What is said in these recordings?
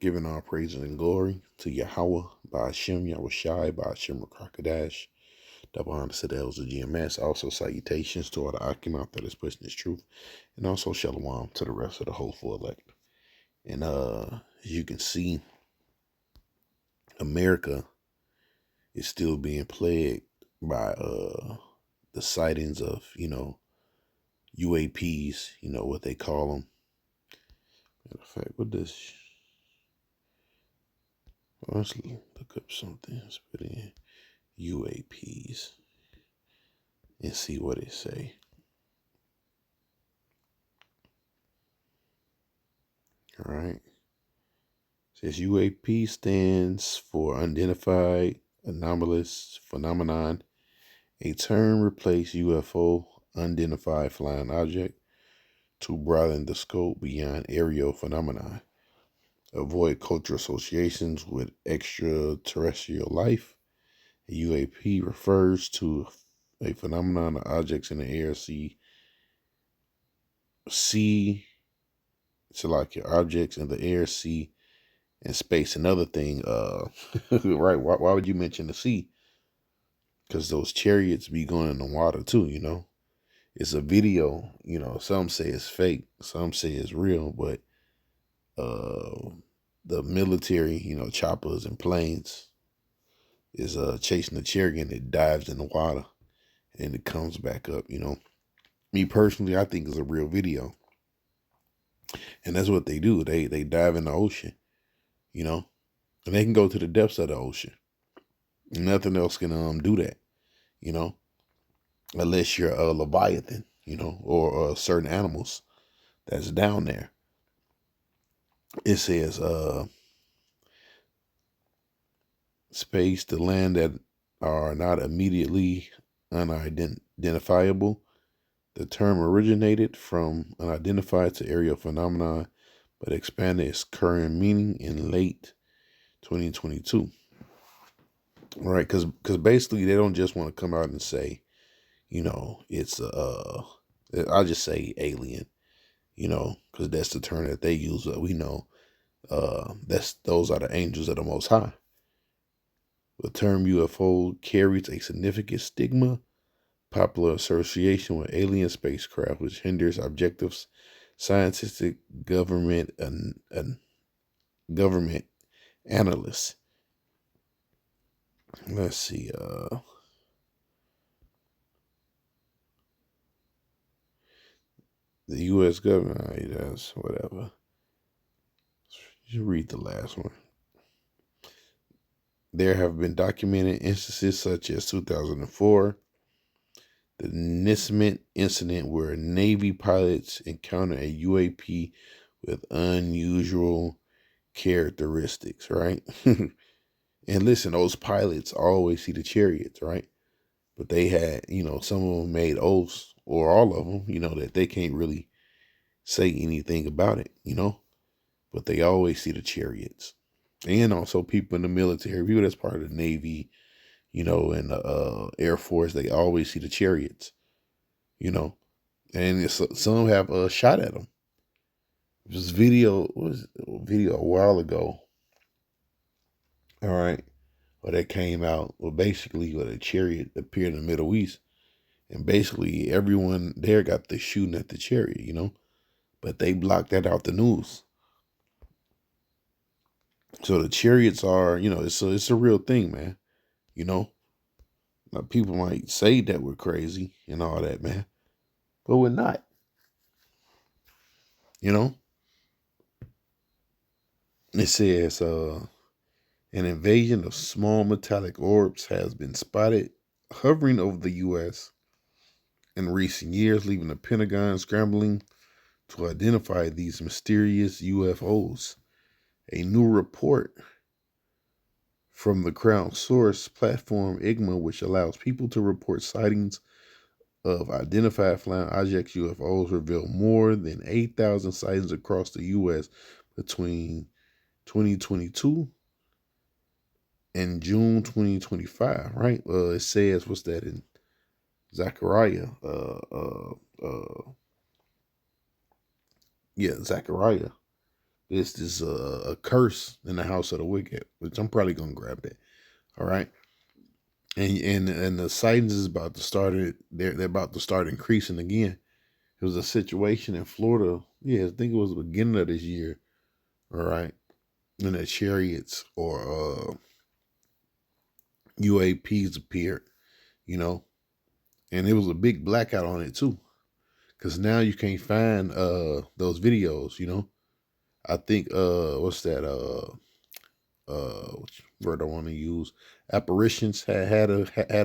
Giving all praises and glory to Yahweh, by Hashem, Yahushai, by Hashem, Rakakadash, double honor to the elders of GMS. Also, salutations to all the Akimat that is pushing this truth, and also Shalom to the rest of the hopeful elect. And as you can see, America is still being plagued by the sightings of, UAPs, what they call them. Matter of fact, what does... Let's look up something. Let's put in UAPs and see what it say. All right. It says UAP stands for Unidentified Anomalous Phenomenon, a term replaced UFO, Unidentified Flying Object, to broaden the scope beyond aerial phenomenon. Avoid cultural associations with extraterrestrial life. A UAP refers to a phenomenon of objects in the air, so like your objects in the air, sea, and space. Another thing, right? Why would you mention the sea? Because those chariots be going in the water too. It's a video. Some say it's fake, some say it's real, but the military, choppers and planes is chasing the chariot and it dives in the water and it comes back up. Me personally, I think it's a real video. And that's what they do. They dive in the ocean, and they can go to the depths of the ocean. Nothing else can do that, unless you're a Leviathan, or certain animals that's down there. It says space to land that are not immediately unidentifiable. The term originated from unidentified to aerial phenomenon, but expanded its current meaning in late 2022. Right, because basically they don't just want to come out and say, it's I'll just say alien, because that's the term that they use. We know those are the angels of the Most High. The term UFO carries a significant stigma, popular association with alien spacecraft, which hinders objectives, scientific government and government analysts. Let's see. The U.S. government, that's whatever. You read the last one. There have been documented instances such as 2004, the Nismet incident, where Navy pilots encountered a UAP with unusual characteristics, right? And listen, those pilots always see the chariots, right? But they had, some of them made oaths, or all of them, that they can't really say anything about it, but they always see the chariots. And also people in the military, people that's part of the Navy, and the Air Force, they always see the chariots, and some have a shot at them. This video was a while ago. All right. Well, that came out, basically, a chariot appeared in the Middle East. And basically, everyone there got the shooting at the chariot, But they blocked that out the news. So the chariots are, it's a real thing, man. Now, people might say that we're crazy and all that, man. But we're not. It says, an invasion of small metallic orbs has been spotted hovering over the U.S. in recent years, leaving the Pentagon scrambling to identify these mysterious UFOs. A new report from the crowdsourced platform IGMA, which allows people to report sightings of identified flying objects, UFOs, revealed more than 8,000 sightings across the U.S. between 2022 and June 2025, right? It says, what's that in Zechariah? Zechariah This a curse in the house of the wicked, which I'm probably gonna grab that. All right, and the sightings is about to start. They're about to start increasing again. It was a situation in Florida. Yeah, I think it was the beginning of this year. All right, and the chariots or UAPs appeared. You know, and it was a big blackout on it too. Cause now you can't find those videos. I think what's that which word I want to use, apparitions had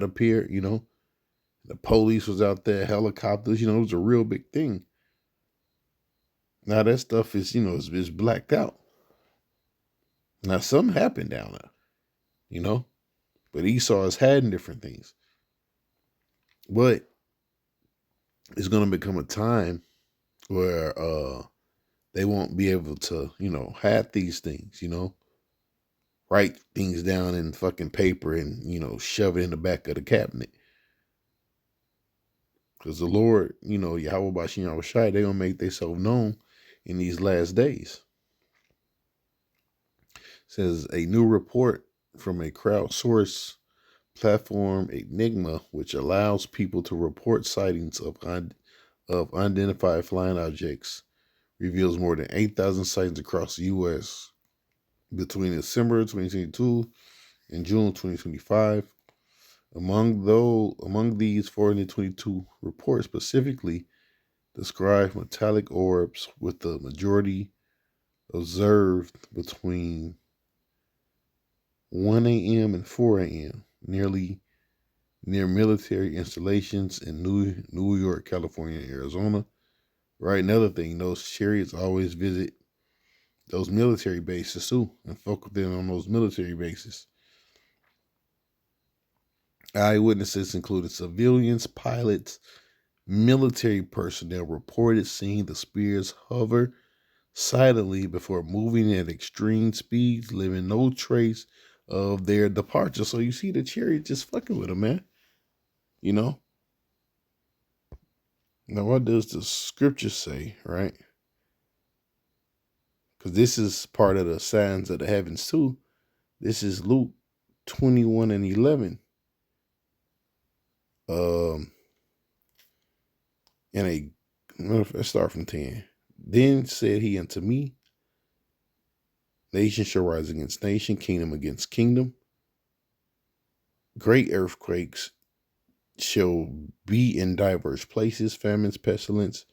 appeared. The police was out there, helicopters. It was a real big thing. Now that stuff is blacked out. Now something happened down there, you know, but Esau is hiding different things. But it's gonna become a time where they won't be able to have these things. Write things down in fucking paper and shove it in the back of the cabinet. Because the Lord, Yahweh Bashin Yahweh Shai, they're going to make themselves known in these last days. It says a new report from a crowdsourced platform, Enigma, which allows people to report sightings of unidentified flying objects, reveals more than 8,000 sightings across the U.S. between December 2022 and June 2025. Among these 422 reports specifically describe metallic orbs, with the majority observed between 1 a.m. and 4 a.m. near military installations in New York, California, and Arizona. Right, another thing, those chariots always visit those military bases too and focus in on those military bases. Eyewitnesses included civilians, pilots, military personnel reported seeing the spears hover silently before moving at extreme speeds, leaving no trace of their departure. So you see the chariot just fucking with them, man. Now, what does the scripture say, right? Because this is part of the signs of the heavens too. This is Luke 21 and 11. Let's start from 10. Then said he unto me, nation shall rise against nation, kingdom against kingdom. Great earthquakes shall be in diverse places, famines, pestilence,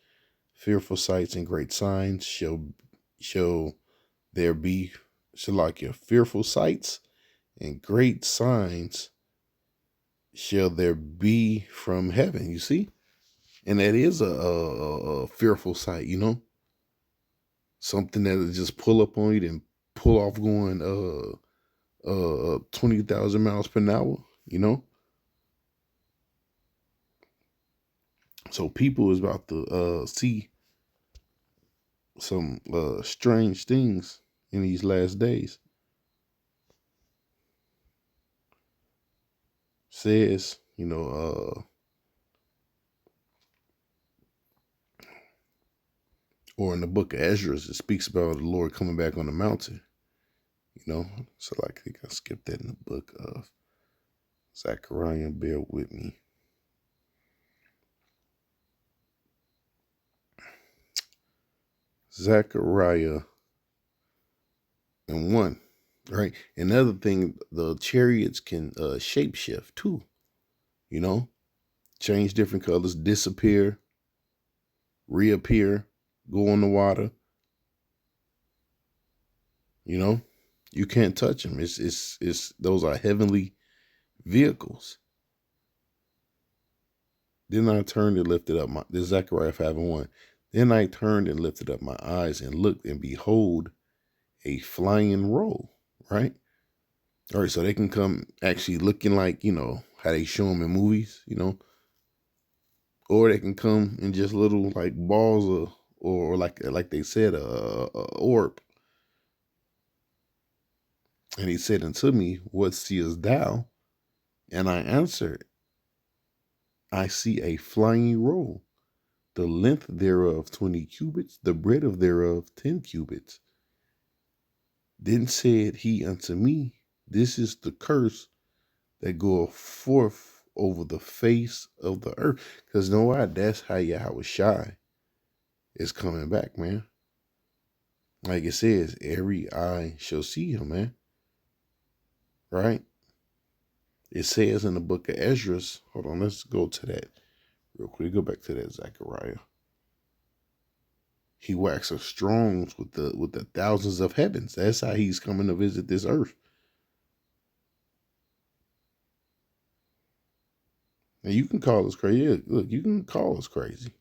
fearful sights, and great signs shall there be. Shalakia, fearful sights and great signs shall there be from heaven. You see, and that is a fearful sight. Something that will just pull up on you and pull off going 20,000 miles per hour. So people is about to see some strange things in these last days. Says, or in the book of Ezra, it speaks about the Lord coming back on the mountain. So I think I skipped that in the book of Zechariah. Bear with me. Zechariah and 1. Right. Another thing, the chariots can shapeshift too. Change different colors, disappear, reappear, go on the water. You can't touch them. It's those are heavenly vehicles. Then I turned and lifted up this Zechariah 5:1. Then I turned and lifted up my eyes and looked, and behold, a flying roll. Right. All right, so they can come actually looking like how they show them in movies. Or they can come in just little like balls of, or like they said, a orb. And he said unto me, what seest thou? And I answered, I see a flying roll, the length thereof 20 cubits, the breadth thereof 10 cubits, Then said he unto me, this is the curse that goeth forth over the face of the earth. Because know why? That's how Yahweh Shai is coming back, man. Like it says, every eye shall see him, man. Right? It says in the book of Esdras, hold on, let's go to that real quick. Go back to that Zechariah. He waxes strong with the thousands of heavens. That's how he's coming to visit this earth. And you can call us crazy. Yeah, look, you can call us crazy.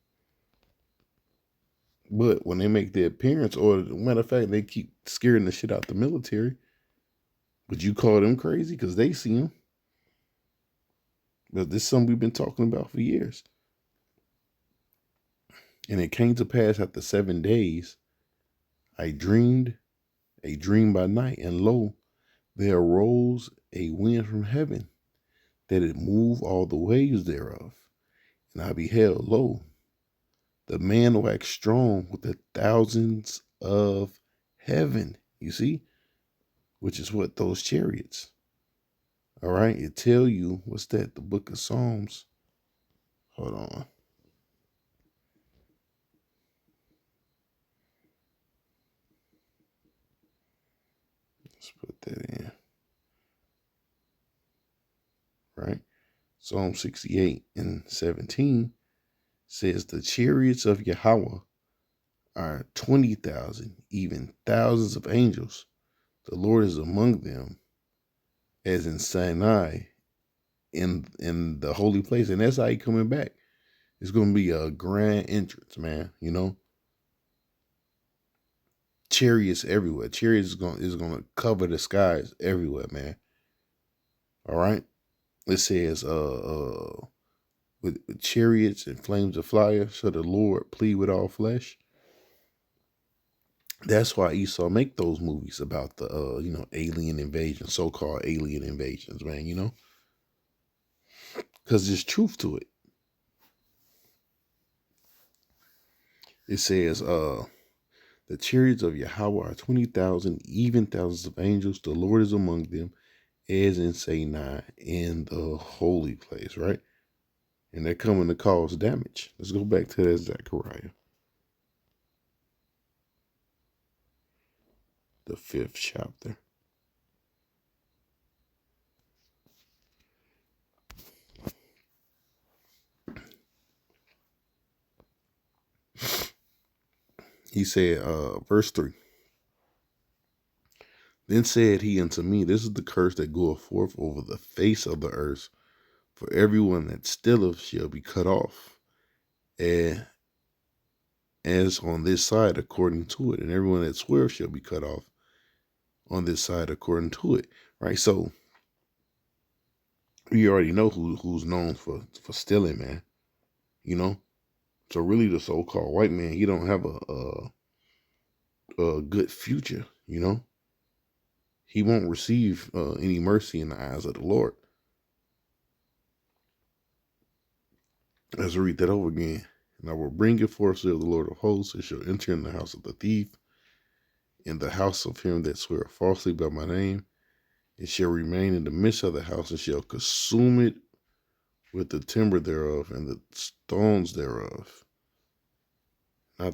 But when they make their appearance, or matter of fact, they keep scaring the shit out the military. Would you call them crazy? Because they see them. But this is something we've been talking about for years. And it came to pass after 7 days, I dreamed a dream by night, and lo, there arose a wind from heaven, that it moved all the waves thereof. And I beheld, lo, the man waxed strong with the thousands of heaven. You see? Which is what those chariots. All right. It tell you, what's that? The book of Psalms. Hold on. Let's put that in. Right. Psalm 68 and 17 says, the chariots of Yahweh are 20,000, even thousands of angels. The Lord is among them, as in Sinai, in the holy place. And that's how he coming back. It's going to be a grand entrance, man. You know, chariots everywhere. Chariots is going to cover the skies everywhere, man. All right. It says, with chariots and flames of fire, shall the Lord plead with all flesh. That's why Esau make those movies about the, alien invasion, so-called alien invasions, man, you know, because there's truth to it. It says, the chariots of Yahweh are 20,000, even thousands of angels. The Lord is among them, as in Sinai, in the holy place, right? And they're coming to cause damage. Let's go back to that Zechariah, the 5th chapter. He said, verse 3. Then said he unto me, this is the curse that goeth forth over the face of the earth. For everyone that stealeth shall be cut off, and as on this side according to it. And everyone that swears shall be cut off on this side according to it. Right? So we already know who's known for stealing, man. You know? So really the so-called white man, he don't have a good future, you know? He won't receive any mercy in the eyes of the Lord. Let's read that over again. And I will bring it forth, saith the Lord of hosts, and shall enter in the house of the thief, in the house of him that sweareth falsely by my name. It shall remain in the midst of the house, and shall consume it with the timber thereof and the stones thereof. I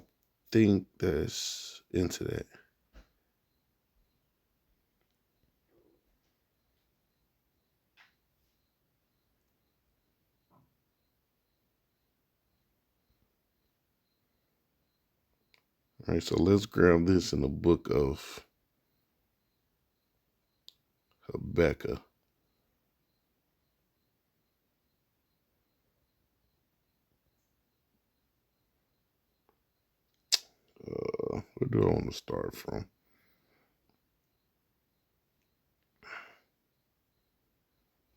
think that's into that. All right, so let's grab this in the book of Habakkuk. Where do I want to start from?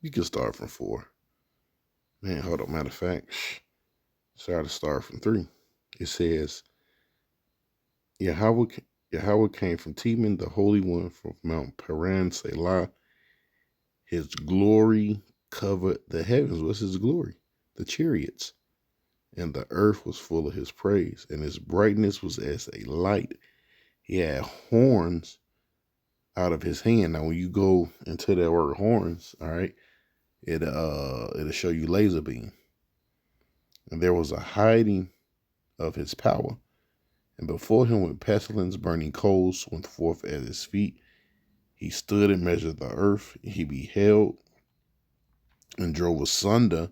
You can start from 4. Man, hold on. Matter of fact, try to start from 3. It says, Yahweh came from Teman, the Holy One from Mount Paran, Selah. His glory covered the heavens. What's his glory? The chariots. And the earth was full of his praise, and his brightness was as a light. He had horns out of his hand. Now, when you go into that word horns, all right, it'll show you laser beam. And there was a hiding of his power. And before him with pestilence, burning coals went forth at his feet. He stood and measured the earth. He beheld and drove asunder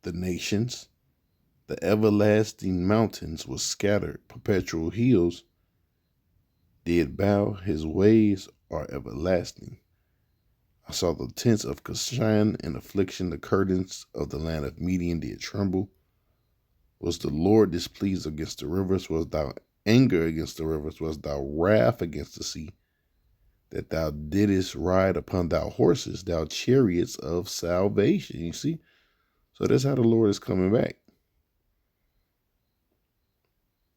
the nations. The everlasting mountains were scattered. Perpetual hills did bow. His ways are everlasting. I saw the tents of Cushan in affliction. The curtains of the land of Median did tremble. Was the Lord displeased against the rivers? Was thou anger against the rivers? Was thou wrath against the sea? That thou didst ride upon thou horses, thou chariots of salvation. You see? So that's how the Lord is coming back.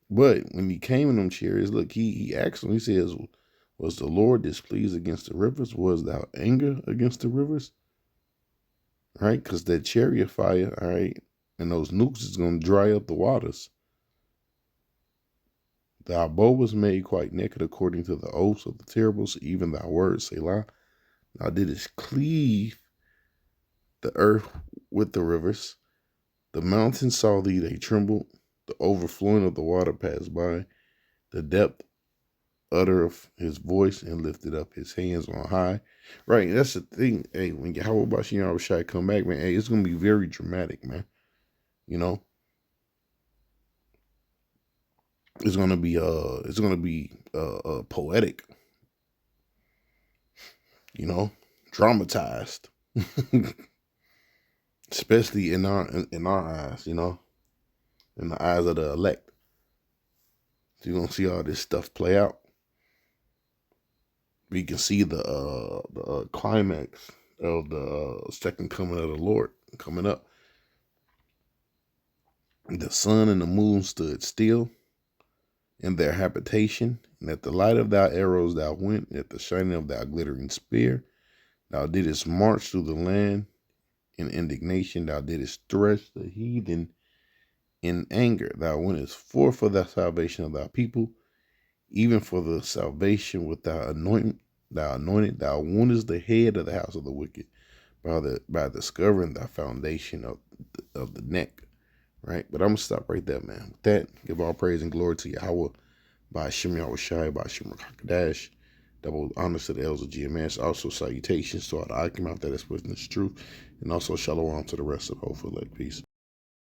But when he came in them chariots, look, he asked him, he says, was the Lord displeased against the rivers? Was thou anger against the rivers? Right? Because that chariot fire, all right, and those nukes is going to dry up the waters. Thy bow was made quite naked according to the oaths of the terribles, even thy words, Selah. Thou didst cleave the earth with the rivers. The mountains saw thee, they trembled. The overflowing of the water passed by. The depth uttered his voice and lifted up his hands on high. Right, that's the thing. Hey, when Yahweh Bashiach Rashai come back, man, hey, it's gonna be very dramatic, man. You know, it's gonna be poetic. You know, dramatized, especially in our eyes. You know, in the eyes of the elect. So you're gonna see all this stuff play out. We can see the climax of the second coming of the Lord coming up. The sun and the moon stood still in their habitation, and at the light of thy arrows thou went, and at the shining of thy glittering spear, thou didst march through the land in indignation, thou didst thresh the heathen in anger, thou wentest forth for the salvation of thy people, even for the salvation with thy anointed, thou woundest the head of the house of the wicked by discovering thy foundation of the neck. Right? But I'm going to stop right there, man. With that, give all praise and glory to Yahweh, by Hashem Yahweh Shai, by Hashem Rakakadash. Double honors to the elders of GMS. Also, salutations to all the Akim out there that's witness truth. And also, shalom to the rest of the whole elect. Peace.